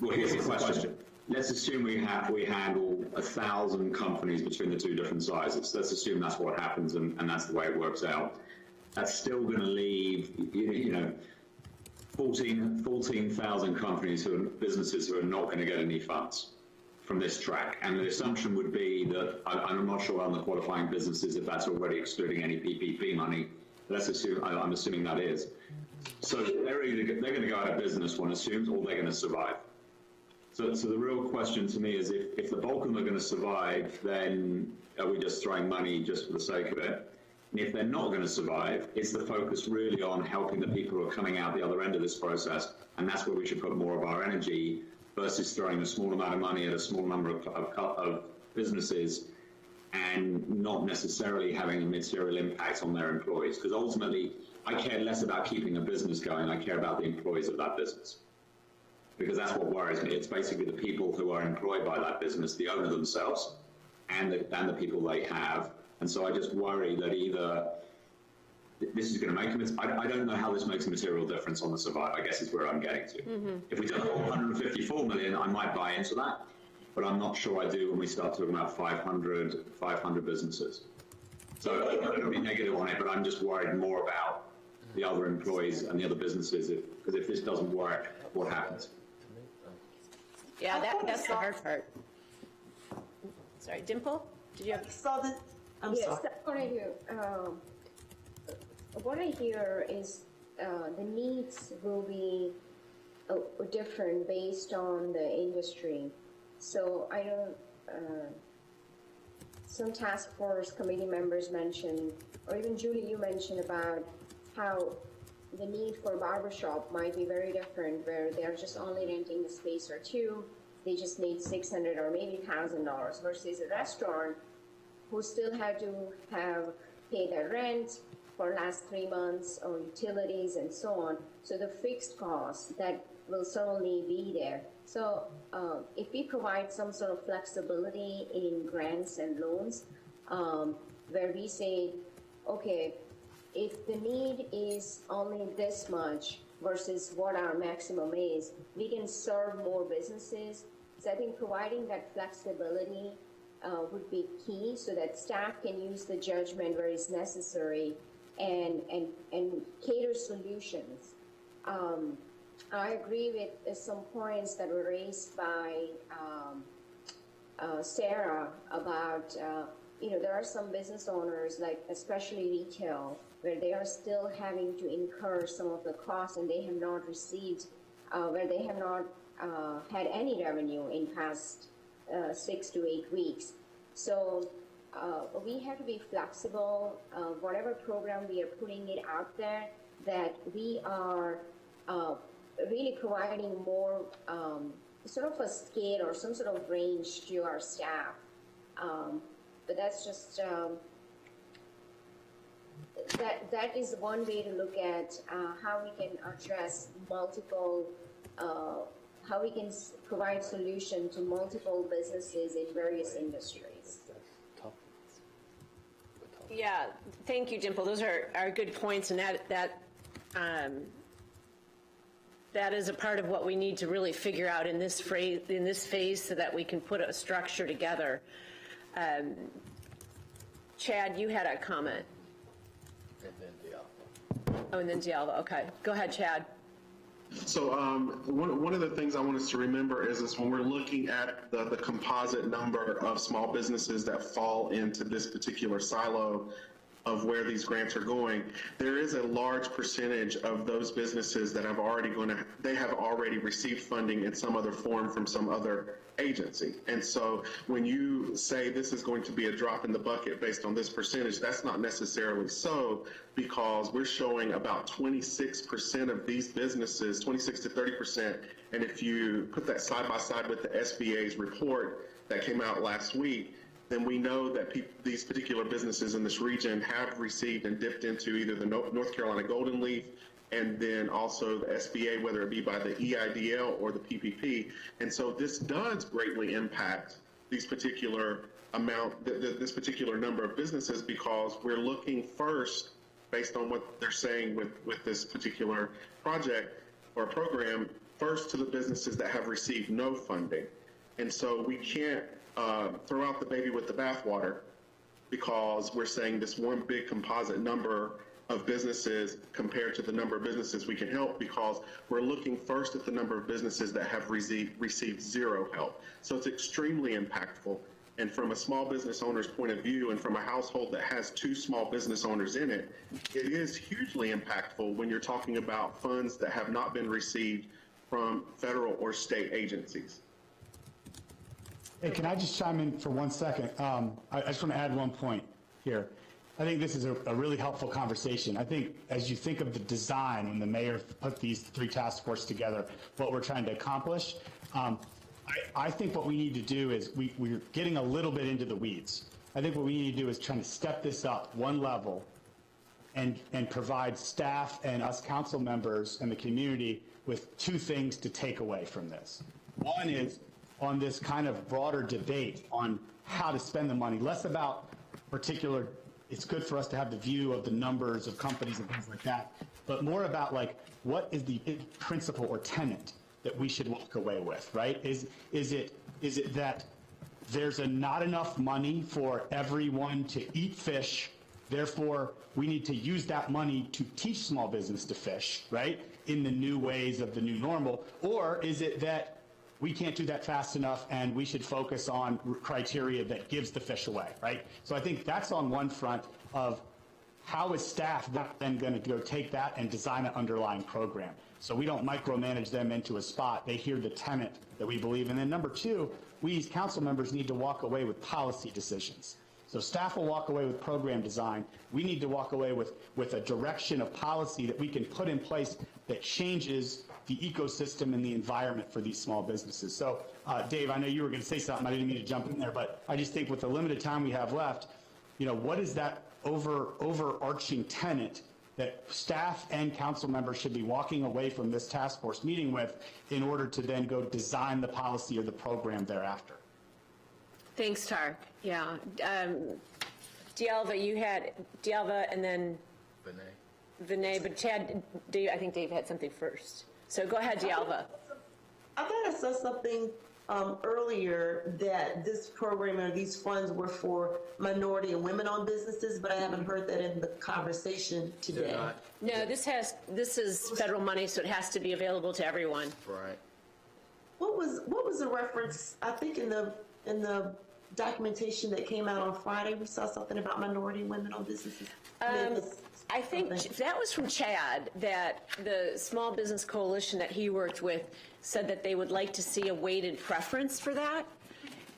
well, here's the question. Let's assume we handle 1,000 companies between the two different sizes. Let's assume that's what happens and that's the way it works out. That's still going to leave, 14,000 companies businesses who are not going to get any funds from this track. And the assumption would be that, I'm not sure on the qualifying businesses if that's already excluding any PPP money. Let's assume, I'm assuming that is. So they're going to go out of business, one assumes, or they're going to survive. So the real question to me is if the bulk of them are going to survive, then are we just throwing money just for the sake of it? And if they're not going to survive, is the focus really on helping the people who are coming out the other end of this process? And that's where we should put more of our energy versus throwing a small amount of money at a small number of businesses and not necessarily having a material impact on their employees. Because ultimately, I care less about keeping a business going. I care about the employees of that business. Because that's what worries me. It's basically the people who are employed by that business, the owner themselves, and the people they have. And so I just worry that either this is going to make I don't know how this makes a material difference on the survive, I guess is where I'm getting to. Mm-hmm. If we done 154 million, I might buy into that, but I'm not sure I do when we start talking about 500 businesses. So I don't be negative on it, but I'm just worried more about the other employees and the other businesses, because if this doesn't work, what happens? Yeah, that's the hard part. Sorry, Dimple? Did you have? Yes, what I hear is the needs will be different based on the industry. So I know some task force committee members mentioned, or even Julie, you mentioned about how the need for a barbershop might be very different, where they're just only renting the space or two, they just need $600 or maybe $1,000, versus a restaurant who still had to pay their rent for last 3 months, or utilities and so on. So the fixed costs that will certainly be there. So if we provide some sort of flexibility in grants and loans, where we say, okay, if the need is only this much versus what our maximum is, we can serve more businesses. So I think providing that flexibility would be key, so that staff can use the judgment where it's necessary and cater solutions. I agree with some points that were raised by Sarah about, there are some business owners, like especially retail, where they are still having to incur some of the costs, and they have not received, where they have not had any revenue in past 6 to 8 weeks. So we have to be flexible, whatever program we are putting it out there, that we are really providing more sort of a scale or some sort of range to our staff. But that's just, that is one way to look at how we can address multiple, how we can provide solution to multiple businesses in various industries. Yeah, thank you, Dimple. Those are good points, and that is a part of what we need to really figure out in this phase, so that we can put a structure together. Chad, you had a comment. And then Diallo. Oh, and then Diallo. Okay, go ahead, Chad. So one of the things I want us to remember is when we're looking at the composite number of small businesses that fall into this particular silo of where these grants are going, there is a large percentage of those businesses that have already received funding in some other form from some other agency. And so when you say this is going to be a drop in the bucket based on this percentage, that's not necessarily so, because we're showing about 26% of these businesses, 26 to 30%. And if you put that side by side with the SBA's report that came out last week, then we know that these particular businesses in this region have received and dipped into either the North Carolina Golden Leaf, and then also the SBA, whether it be by the EIDL or the PPP. And so this does greatly impact these particular this particular number of businesses, because we're looking first based on what they're saying with this particular project or program, first to the businesses that have received no funding. And so we can't throw out the baby with the bathwater, because we're saying this one big composite number of businesses compared to the number of businesses we can help, because we're looking first at the number of businesses that have received zero help. So it's extremely impactful. And from a small business owner's point of view, and from a household that has 2 small business owners in it, it is hugely impactful when you're talking about funds that have not been received from federal or state agencies. Hey, can I just chime in for 1 second? I just want to add one point here. I think this is a really helpful conversation. I think as you think of the design, when the mayor put these 3 task forces together, what we're trying to accomplish, I think what we need to do is we're getting a little bit into the weeds. I think what we need to do is try to step this up one level and provide staff and us council members and the community with 2 things to take away from this. One is on this kind of broader debate on how to spend the money, less about particular, it's good for us to have the view of the numbers of companies and things like that, but more about like what is the principle or tenet that we should walk away with, right? Is it that there's not enough money for everyone to eat fish, therefore we need to use that money to teach small business to fish, right, in the new ways of the new normal? Or is it that we can't do that fast enough and we should focus on criteria that gives the fish away, right? So I think that's on one front of how is staff then going to go take that and design an underlying program? So we don't micromanage them into a spot. They hear the tenet that we believe. And then number 2, we as council members need to walk away with policy decisions. So staff will walk away with program design. We need to walk away with a direction of policy that we can put in place that changes the ecosystem and the environment for these small businesses. So Dave, I know you were going to say something. I didn't mean to jump in there, but I just think with the limited time we have left, what is that overarching tenet that staff and council members should be walking away from this task force meeting with in order to then go design the policy or the program thereafter? Thanks, Tar. Yeah. Dialva, you had Dialva and then Vinay, but Chad, I think Dave had something first. So go ahead, Dialva. I thought I saw something earlier that this program or these funds were for minority and women-owned businesses, but I haven't heard that in the conversation today. No, this is federal money, so it has to be available to everyone. Right. What was the reference? I think in the documentation that came out on Friday, we saw something about minority and women-owned businesses. I think that was from Chad, that the Small Business Coalition that he worked with said that they would like to see a weighted preference for that.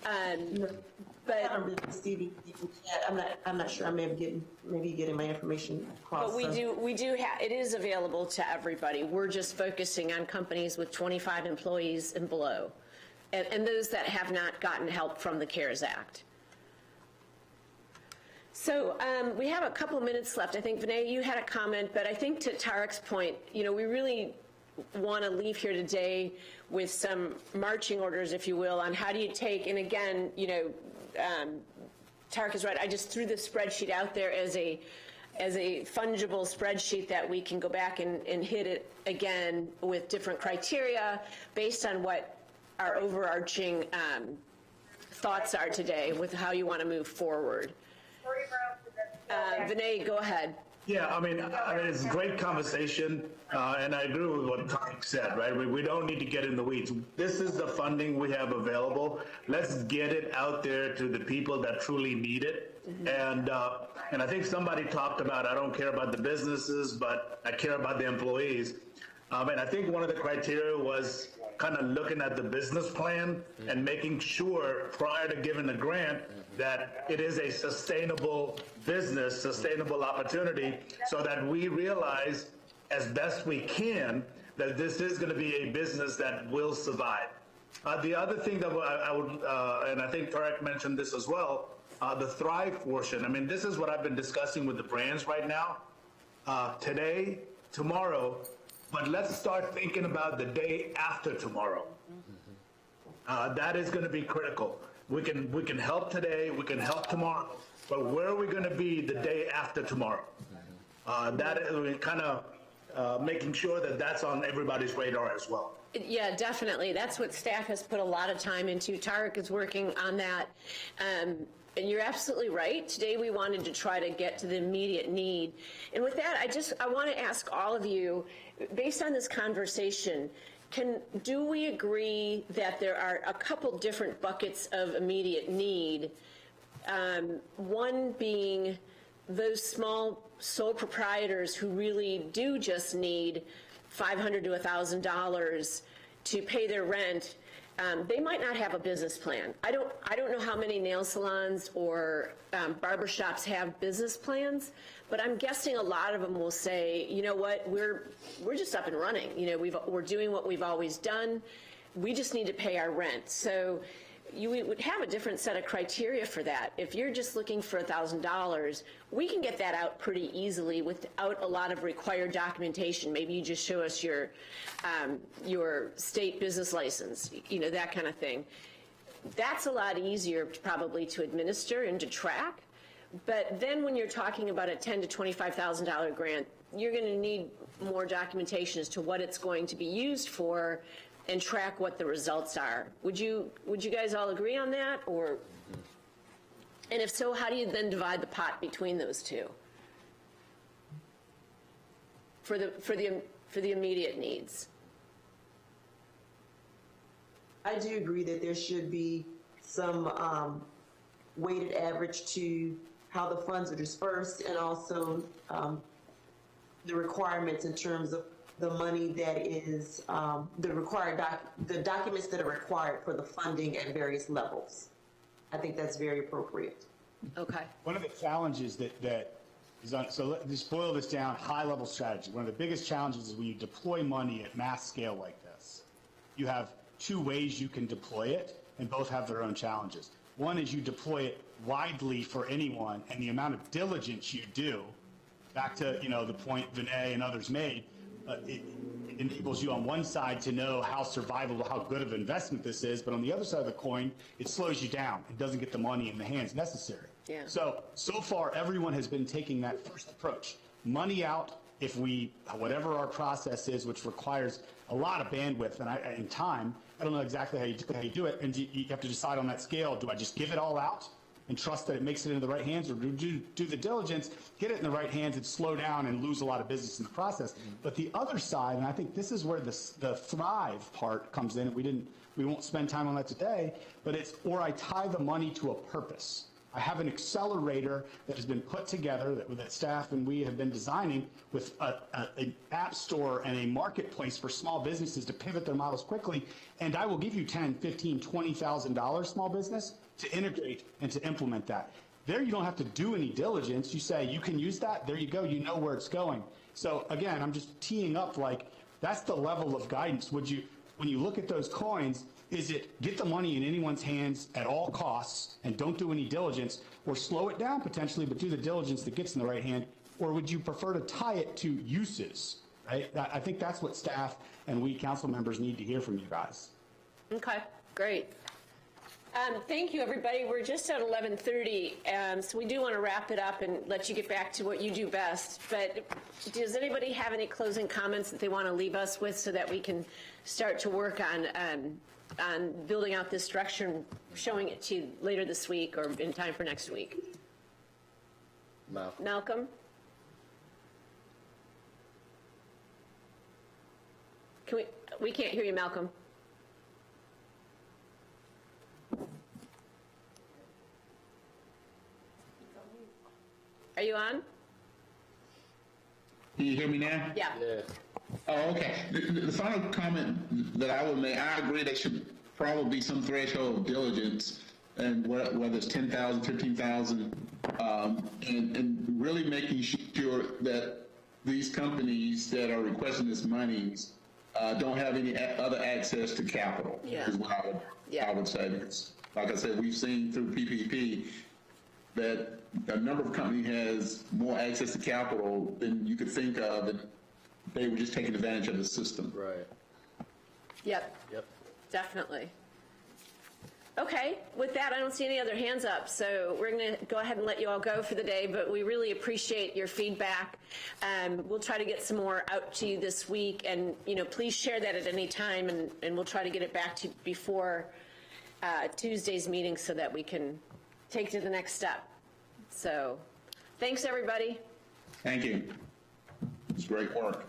But I haven't really received it yet. I'm not sure. I may be getting my information across. But we do have, it is available to everybody. We're just focusing on companies with 25 employees and below, and those that have not gotten help from the CARES Act. So we have a couple minutes left. I think, Vinay, you had a comment, but I think to Tarek's point, we really want to leave here today with some marching orders, if you will, on how do you take, and again, Tarek is right, I just threw the spreadsheet out there as a fungible spreadsheet that we can go back and hit it again with different criteria based on what our overarching thoughts are today with how you want to move forward. Vinay, go ahead. Yeah, I mean, it's a great conversation, and I agree with what Tarek said, right? We don't need to get in the weeds. This is the funding we have available. Let's get it out there to the people that truly need it. Mm-hmm. And I think somebody talked about, I don't care about the businesses, but I care about the employees. And I think one of the criteria was kind of looking at the business plan and making sure prior to giving the grant that it is a sustainable business, sustainable opportunity, so that we realize as best we can that this is going to be a business that will survive. The other thing that I would, and I think Tarek mentioned this as well, the Thrive portion. I mean, this is what I've been discussing with the brands right now, today, tomorrow, but let's start thinking about the day after tomorrow. That is going to be critical. We can help today, we can help tomorrow, but where are we going to be the day after tomorrow? That is kind of making sure that that's on everybody's radar as well. Yeah, definitely. That's what staff has put a lot of time into. Tarek is working on that. And you're absolutely right. Today we wanted to try to get to the immediate need. And with that, I want to ask all of you, based on this conversation, do we agree that there are a couple different buckets of immediate need? One being those small sole proprietors who really do just need $500 to $1,000 to pay their rent. They might not have a business plan. I don't know how many nail salons or barbershops have business plans, but I'm guessing a lot of them will say, you know what, we're just up and running. You know, we're doing what we've always done. We just need to pay our rent. So you would have a different set of criteria for that. If you're just looking for $1,000, we can get that out pretty easily without a lot of required documentation. Maybe you just show us your state business license, you know, that kind of thing. That's a lot easier probably to administer and to track. But then when you're talking about a $10,000 to $25,000 grant, you're going to need more documentation as to what it's going to be used for and track what the results are. Would you guys all agree on that? Or, and if so, how do you then divide the pot between those two for the immediate needs? I do agree that there should be some weighted average to how the funds are dispersed, and also the requirements in terms of the money that is the documents that are required for the funding at various levels. I think that's very appropriate. Okay. One of the challenges that is on, so let's boil this down, high level strategy. One of the biggest challenges is when you deploy money at mass scale like this, you have two ways you can deploy it, and both have their own challenges. One is you deploy it widely for anyone, and the amount of diligence you do, back to, you know, the point Vinay and others made, it enables you on one side to know how survivable, how good of an investment this is, but on the other side of the coin, it slows you down. It doesn't get the money in the hands necessary. Yeah. So far, everyone has been taking that first approach. Money out, whatever our process is, which requires a lot of bandwidth and time. I don't know exactly how you do it, and you have to decide on that scale. Do I just give it all out and trust that it makes it into the right hands, or do the diligence, get it in the right hands, and slow down and lose a lot of business in the process? But the other side, and I think this is where the thrive part comes in, we won't spend time on that today, but it's, or I tie the money to a purpose. I have an accelerator that has been put together that staff and we have been designing with an app store and a marketplace for small businesses to pivot their models quickly. And I will give you $10,000, $15,000, $20,000 small business to integrate and to implement that. There you don't have to do any diligence. You say you can use that. There you go. You know where it's going. So again, I'm just teeing up like that's the level of guidance. When you look at those coins, is it get the money in anyone's hands at all costs and don't do any diligence, or slow it down potentially, but do the diligence that gets in the right hand? Or would you prefer to tie it to uses, right? I think that's what staff and we council members need to hear from you guys. Okay, great. Thank you, everybody. We're just at 11:30, so we do want to wrap it up and let you get back to what you do best. But does anybody have any closing comments that they want to leave us with so that we can start to work on building out this structure and showing it to you later this week or in time for next week? Malcolm? We can't hear you, Malcolm. Are you on? Can you hear me now? Yeah. Oh, okay. The final comment that I would make, I agree there should probably be some threshold of diligence, and whether it's 10,000, 15,000, and really making sure that these companies that are requesting this monies don't have any other access to capital. Yeah. Is what I would say. Because, like I said, we've seen through PPP that a number of companies has more access to capital than you could think of, and they were just taking advantage of the system. Right. Yep. Definitely. Okay, with that, I don't see any other hands up, so we're going to go ahead and let you all go for the day, but we really appreciate your feedback. We'll try to get some more out to you this week, and, please share that at any time, and we'll try to get it back to you before Tuesday's meeting so that we can take to the next step. So, thanks, everybody. Thank you. It's great work.